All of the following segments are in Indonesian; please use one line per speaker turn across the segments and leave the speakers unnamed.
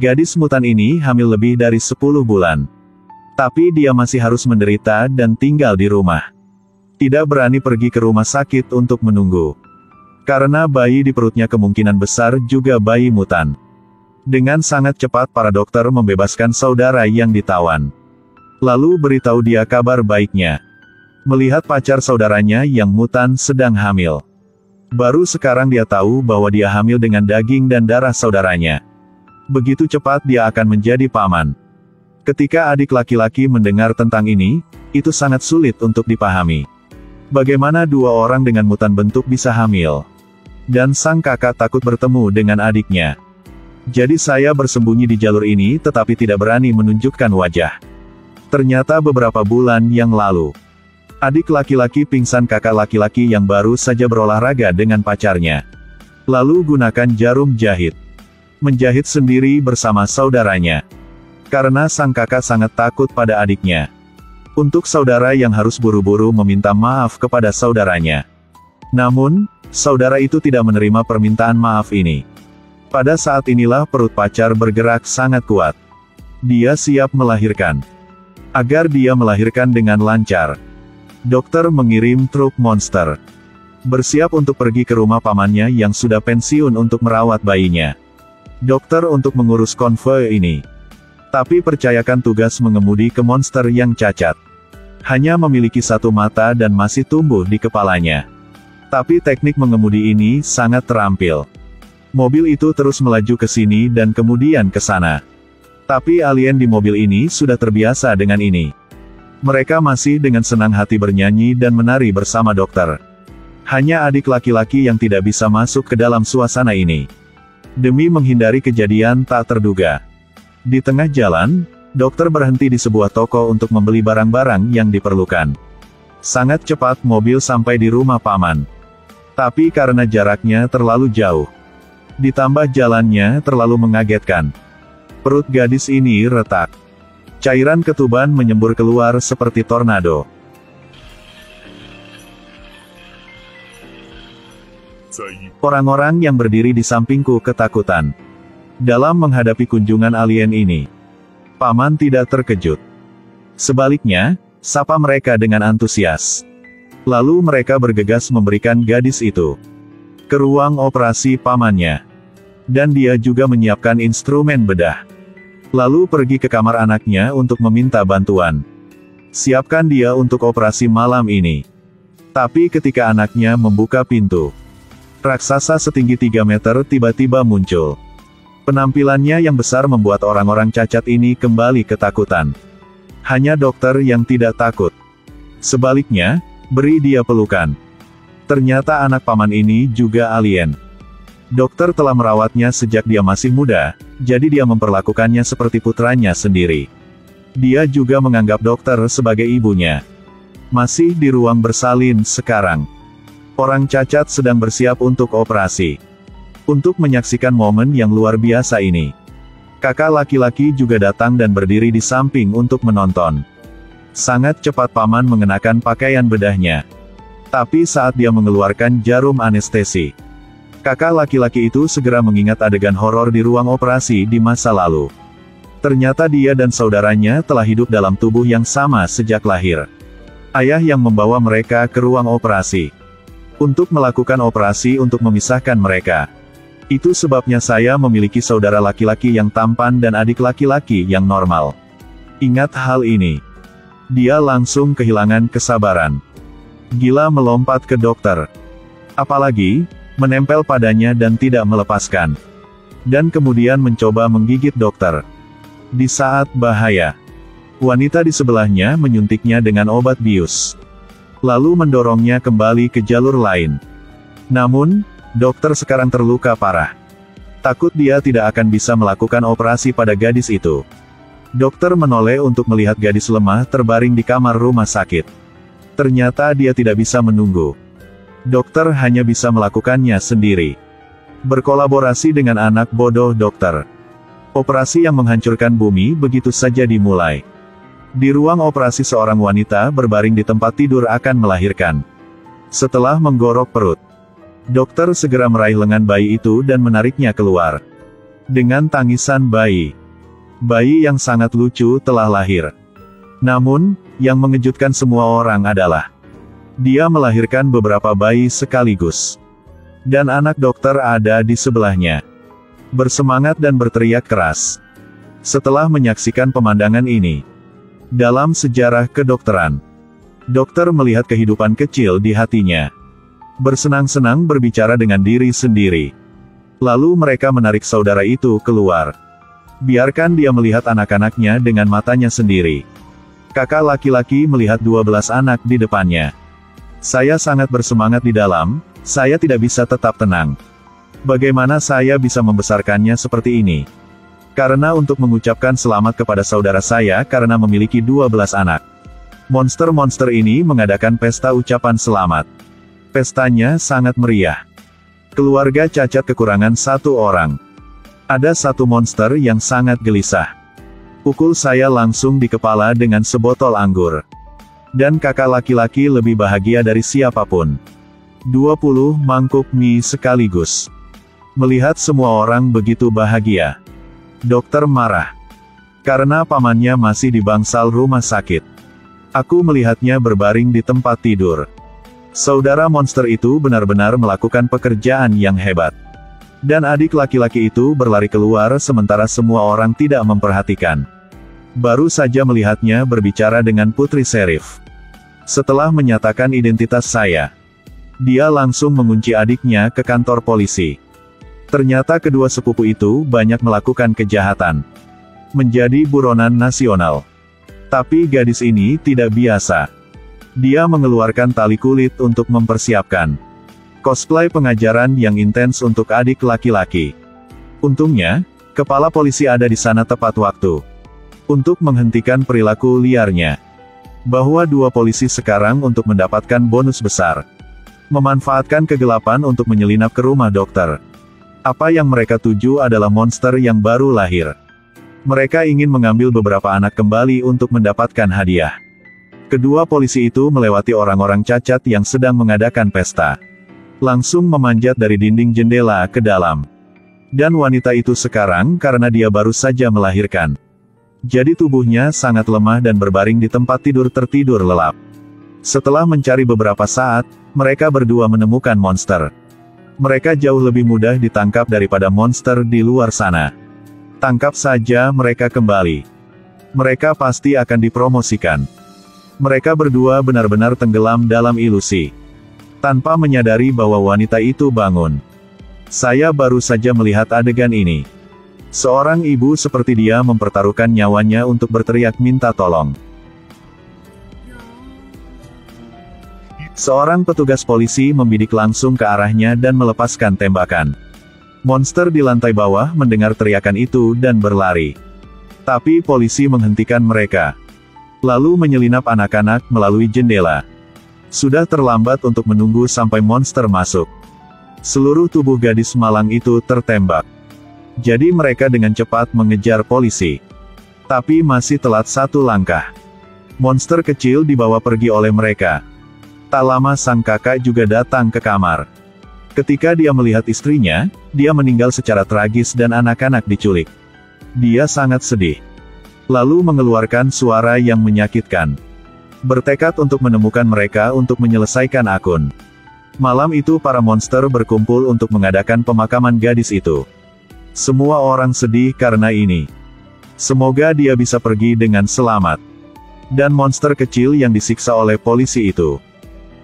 Gadis mutan ini hamil lebih dari 10 bulan. Tapi dia masih harus menderita dan tinggal di rumah. Tidak berani pergi ke rumah sakit untuk menunggu. Karena bayi di perutnya kemungkinan besar juga bayi mutan. Dengan sangat cepat para dokter membebaskan saudara yang ditawan. Lalu beritahu dia kabar baiknya. Melihat pacar saudaranya yang mutan sedang hamil. Baru sekarang dia tahu bahwa dia hamil dengan daging dan darah saudaranya. Begitu cepat dia akan menjadi paman. Ketika adik laki-laki mendengar tentang ini, itu sangat sulit untuk dipahami. Bagaimana dua orang dengan mutan bentuk bisa hamil? Dan sang kakak takut bertemu dengan adiknya. Jadi saya bersembunyi di jalur ini tetapi tidak berani menunjukkan wajah. Ternyata beberapa bulan yang lalu, adik laki-laki pingsan kakak laki-laki yang baru saja berolahraga dengan pacarnya. Lalu gunakan jarum jahit. Menjahit sendiri bersama saudaranya. Karena sang kakak sangat takut pada adiknya. Untuk saudara yang harus buru-buru meminta maaf kepada saudaranya. Namun, saudara itu tidak menerima permintaan maaf ini. Pada saat inilah perut pacar bergerak sangat kuat. Dia siap melahirkan. Agar dia melahirkan dengan lancar, dokter mengirim truk monster. Bersiap untuk pergi ke rumah pamannya yang sudah pensiun untuk merawat bayinya. Dokter untuk mengurus konvoi ini. Tapi percayakan tugas mengemudi ke monster yang cacat. Hanya memiliki satu mata dan masih tumbuh di kepalanya. Tapi teknik mengemudi ini sangat terampil. Mobil itu terus melaju ke sini dan kemudian ke sana. Tapi alien di mobil ini sudah terbiasa dengan ini. Mereka masih dengan senang hati bernyanyi dan menari bersama dokter. Hanya adik laki-laki yang tidak bisa masuk ke dalam suasana ini. Demi menghindari kejadian tak terduga. Di tengah jalan, dokter berhenti di sebuah toko untuk membeli barang-barang yang diperlukan. Sangat cepat mobil sampai di rumah paman. Tapi karena jaraknya terlalu jauh, ditambah jalannya terlalu mengagetkan, perut gadis ini retak. Cairan ketuban menyembur keluar seperti tornado. Orang-orang yang berdiri di sampingku ketakutan. Dalam menghadapi kunjungan alien ini, paman tidak terkejut. Sebaliknya, sapa mereka dengan antusias. Lalu mereka bergegas memberikan gadis itu ke ruang operasi pamannya. Dan dia juga menyiapkan instrumen bedah. Lalu pergi ke kamar anaknya untuk meminta bantuan. Siapkan dia untuk operasi malam ini. Tapi ketika anaknya membuka pintu, raksasa setinggi 3 meter tiba-tiba muncul. Penampilannya yang besar membuat orang-orang cacat ini kembali ketakutan. Hanya dokter yang tidak takut. Sebaliknya, beri dia pelukan. Ternyata anak paman ini juga alien. Dokter telah merawatnya sejak dia masih muda, jadi dia memperlakukannya seperti putranya sendiri. Dia juga menganggap dokter sebagai ibunya. Masih di ruang bersalin sekarang. Orang cacat sedang bersiap untuk operasi. Untuk menyaksikan momen yang luar biasa ini, kakak laki-laki juga datang dan berdiri di samping untuk menonton. Sangat cepat paman mengenakan pakaian bedahnya. Tapi saat dia mengeluarkan jarum anestesi, kakak laki-laki itu segera mengingat adegan horor di ruang operasi di masa lalu. Ternyata dia dan saudaranya telah hidup dalam tubuh yang sama sejak lahir. Ayah yang membawa mereka ke ruang operasi untuk melakukan operasi untuk memisahkan mereka. Itu sebabnya saya memiliki saudara laki-laki yang tampan dan adik laki-laki yang normal. Ingat hal ini. Dia langsung kehilangan kesabaran. Gila melompat ke dokter. Apalagi, menempel padanya dan tidak melepaskan. Dan kemudian mencoba menggigit dokter. Di saat bahaya, wanita di sebelahnya menyuntiknya dengan obat bius. Lalu mendorongnya kembali ke jalur lain. Namun, dokter sekarang terluka parah. Takut dia tidak akan bisa melakukan operasi pada gadis itu. Dokter menoleh untuk melihat gadis lemah terbaring di kamar rumah sakit. Ternyata dia tidak bisa menunggu. Dokter hanya bisa melakukannya sendiri. Berkolaborasi dengan anak bodoh dokter. Operasi yang menghancurkan bumi begitu saja dimulai. Di ruang operasi seorang wanita berbaring di tempat tidur akan melahirkan. Setelah menggorok perut, dokter segera meraih lengan bayi itu dan menariknya keluar. Dengan tangisan bayi. Bayi yang sangat lucu telah lahir. Namun, yang mengejutkan semua orang adalah dia melahirkan beberapa bayi sekaligus. Dan anak dokter ada di sebelahnya, bersemangat dan berteriak keras. Setelah menyaksikan pemandangan ini, dalam sejarah kedokteran, dokter melihat kehidupan kecil di hatinya. Bersenang-senang berbicara dengan diri sendiri. Lalu mereka menarik saudara itu keluar. Biarkan dia melihat anak-anaknya dengan matanya sendiri. Kakak laki-laki melihat 12 anak di depannya. Saya sangat bersemangat di dalam, saya tidak bisa tetap tenang. Bagaimana saya bisa membesarkannya seperti ini? Karena untuk mengucapkan selamat kepada saudara saya karena memiliki 12 anak. Monster-monster ini mengadakan pesta ucapan selamat. Pestanya sangat meriah. Keluarga cacat kekurangan satu orang. Ada satu monster yang sangat gelisah. Pukul saya langsung di kepala dengan sebotol anggur. Dan kakak laki-laki lebih bahagia dari siapapun. 20 mangkuk mie sekaligus. Melihat semua orang begitu bahagia, dokter marah. Karena pamannya masih di bangsal rumah sakit. Aku melihatnya berbaring di tempat tidur. Saudara monster itu benar-benar melakukan pekerjaan yang hebat. Dan adik laki-laki itu berlari keluar sementara semua orang tidak memperhatikan. Baru saja melihatnya berbicara dengan Putri Serif. Setelah menyatakan identitas saya, dia langsung mengunci adiknya ke kantor polisi. Ternyata kedua sepupu itu banyak melakukan kejahatan. Menjadi buronan nasional. Tapi gadis ini tidak biasa. Dia mengeluarkan tali kulit untuk mempersiapkan cosplay pengajaran yang intens untuk adik laki-laki. Untungnya, kepala polisi ada di sana tepat waktu untuk menghentikan perilaku liarnya. Bahwa dua polisi sekarang untuk mendapatkan bonus besar. Memanfaatkan kegelapan untuk menyelinap ke rumah dokter. Apa yang mereka tuju adalah monster yang baru lahir. Mereka ingin mengambil beberapa anak kembali untuk mendapatkan hadiah. Kedua polisi itu melewati orang-orang cacat yang sedang mengadakan pesta. Langsung memanjat dari dinding jendela ke dalam. Dan wanita itu sekarang karena dia baru saja melahirkan. Jadi tubuhnya sangat lemah dan berbaring di tempat tidur tertidur lelap. Setelah mencari beberapa saat, mereka berdua menemukan monster. Mereka jauh lebih mudah ditangkap daripada monster di luar sana. Tangkap saja mereka kembali. Mereka pasti akan dipromosikan. Mereka berdua benar-benar tenggelam dalam ilusi. Tanpa menyadari bahwa wanita itu bangun. Saya baru saja melihat adegan ini. Seorang ibu seperti dia mempertaruhkan nyawanya untuk berteriak minta tolong. Seorang petugas polisi membidik langsung ke arahnya dan melepaskan tembakan. Monster di lantai bawah mendengar teriakan itu dan berlari. Tapi polisi menghentikan mereka. Lalu menyelinap anak-anak melalui jendela. Sudah terlambat untuk menunggu sampai monster masuk. Seluruh tubuh gadis malang itu tertembak. Jadi mereka dengan cepat mengejar polisi. Tapi masih telat satu langkah. Monster kecil dibawa pergi oleh mereka. Tak lama sang kakak juga datang ke kamar. Ketika dia melihat istrinya, dia meninggal secara tragis dan anak-anak diculik. Dia sangat sedih. Lalu mengeluarkan suara yang menyakitkan. Bertekad untuk menemukan mereka untuk menyelesaikan akun. Malam itu para monster berkumpul untuk mengadakan pemakaman gadis itu. Semua orang sedih karena ini. Semoga dia bisa pergi dengan selamat. Dan monster kecil yang disiksa oleh polisi itu.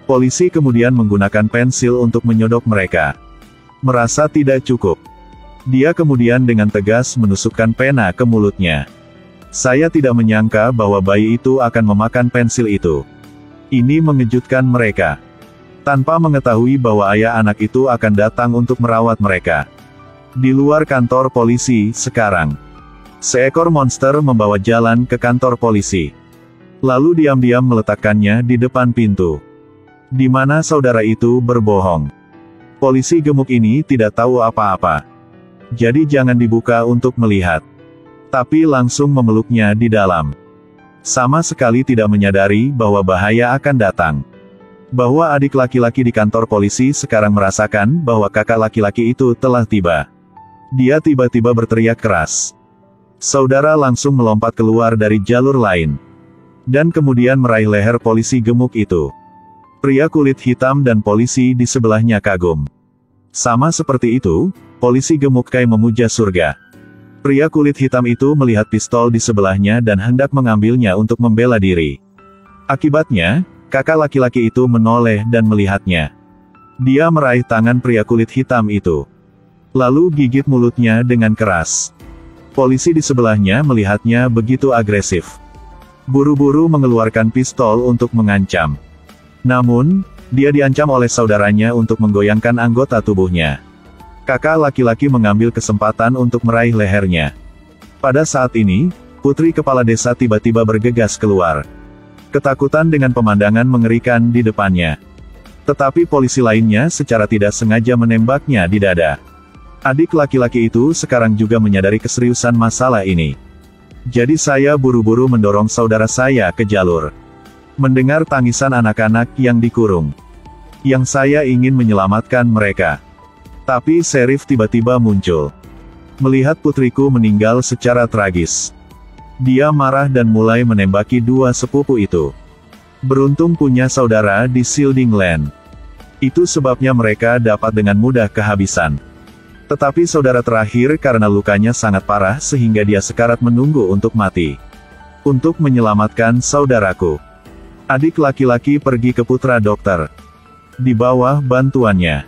Polisi kemudian menggunakan pensil untuk menyodok mereka. Merasa tidak cukup. Dia kemudian dengan tegas menusukkan pena ke mulutnya. Saya tidak menyangka bahwa bayi itu akan memakan pensil itu. Ini mengejutkan mereka. Tanpa mengetahui bahwa ayah anak itu akan datang untuk merawat mereka. Di luar kantor polisi, sekarang. Seekor monster membawa jalan ke kantor polisi. Lalu diam-diam meletakkannya di depan pintu. Di mana saudara itu berbohong. Polisi gemuk ini tidak tahu apa-apa. Jadi jangan dibuka untuk melihat. Tapi langsung memeluknya di dalam. Sama sekali tidak menyadari bahwa bahaya akan datang. Bahwa adik laki-laki di kantor polisi sekarang merasakan bahwa kakak laki-laki itu telah tiba. Dia tiba-tiba berteriak keras. Saudara langsung melompat keluar dari jalur lain. Dan kemudian meraih leher polisi gemuk itu. Pria kulit hitam dan polisi di sebelahnya kagum. Sama seperti itu, polisi gemuk kayak memuja surga. Pria kulit hitam itu melihat pistol di sebelahnya dan hendak mengambilnya untuk membela diri. Akibatnya, kakak laki-laki itu menoleh dan melihatnya. Dia meraih tangan pria kulit hitam itu. Lalu gigit mulutnya dengan keras. Polisi di sebelahnya melihatnya begitu agresif. Buru-buru mengeluarkan pistol untuk mengancam. Namun, dia diancam oleh saudaranya untuk menggoyangkan anggota tubuhnya. Kakak laki-laki mengambil kesempatan untuk meraih lehernya. Pada saat ini, putri kepala desa tiba-tiba bergegas keluar. Ketakutan dengan pemandangan mengerikan di depannya. Tetapi polisi lainnya secara tidak sengaja menembaknya di dada. Adik laki-laki itu sekarang juga menyadari keseriusan masalah ini. Jadi saya buru-buru mendorong saudara saya ke jalur. Mendengar tangisan anak-anak yang dikurung. Yang saya ingin menyelamatkan mereka. Tapi Sheriff tiba-tiba muncul. Melihat putriku meninggal secara tragis. Dia marah dan mulai menembaki dua sepupu itu. Beruntung punya saudara di Shielding Land. Itu sebabnya mereka dapat dengan mudah kehabisan. Tetapi saudara terakhir karena lukanya sangat parah sehingga dia sekarat menunggu untuk mati. Untuk menyelamatkan saudaraku. Adik laki-laki pergi ke putra dokter. Di bawah bantuannya.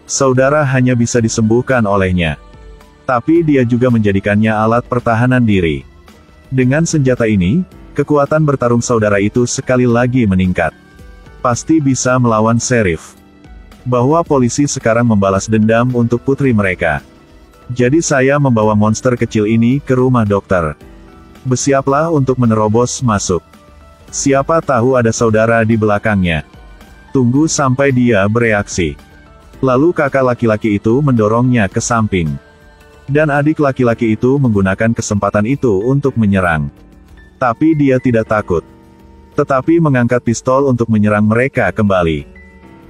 Saudara hanya bisa disembuhkan olehnya. Tapi dia juga menjadikannya alat pertahanan diri. Dengan senjata ini, kekuatan bertarung saudara itu sekali lagi meningkat. Pasti bisa melawan Sheriff. Bahwa polisi sekarang membalas dendam untuk putri mereka. Jadi saya membawa monster kecil ini ke rumah dokter. Bersiaplah untuk menerobos masuk. Siapa tahu ada saudara di belakangnya. Tunggu sampai dia bereaksi. Lalu kakak laki-laki itu mendorongnya ke samping. Dan adik laki-laki itu menggunakan kesempatan itu untuk menyerang. Tapi dia tidak takut. Tetapi mengangkat pistol untuk menyerang mereka kembali.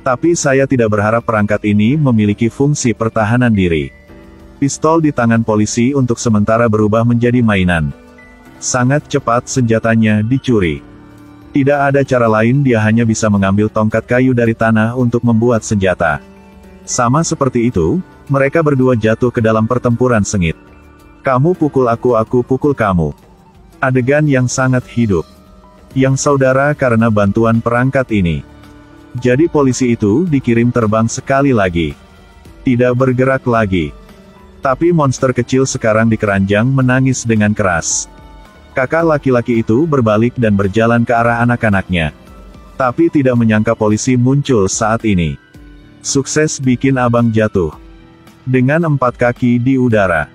Tapi saya tidak berharap perangkat ini memiliki fungsi pertahanan diri. Pistol di tangan polisi untuk sementara berubah menjadi mainan. Sangat cepat senjatanya dicuri. Tidak ada cara lain, dia hanya bisa mengambil tongkat kayu dari tanah untuk membuat senjata. Sama seperti itu, mereka berdua jatuh ke dalam pertempuran sengit. Kamu pukul aku pukul kamu. Adegan yang sangat hidup. Yang saudara karena bantuan perangkat ini. Jadi polisi itu dikirim terbang sekali lagi. Tidak bergerak lagi. Tapi monster kecil sekarang di keranjang menangis dengan keras. Kakak laki-laki itu berbalik dan berjalan ke arah anak-anaknya. Tapi tidak menyangka polisi muncul saat ini. Sukses bikin abang jatuh. Dengan 4 kaki di udara.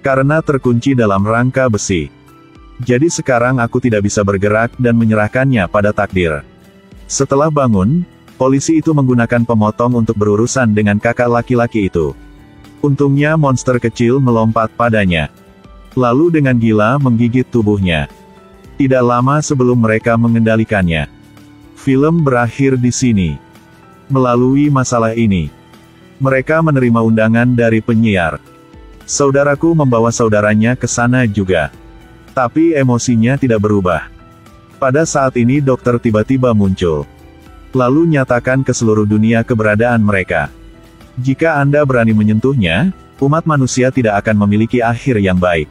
Karena terkunci dalam rangka besi. Jadi sekarang aku tidak bisa bergerak dan menyerahkannya pada takdir. Setelah bangun, polisi itu menggunakan pemotong untuk berurusan dengan kakak laki-laki itu. Untungnya monster kecil melompat padanya. Lalu dengan gila menggigit tubuhnya. Tidak lama sebelum mereka mengendalikannya. Film berakhir di sini. Melalui masalah ini, mereka menerima undangan dari penyiar. Saudaraku membawa saudaranya ke sana juga. Tapi emosinya tidak berubah. Pada saat ini dokter tiba-tiba muncul. Lalu nyatakan ke seluruh dunia keberadaan mereka. Jika Anda berani menyentuhnya, umat manusia tidak akan memiliki akhir yang baik.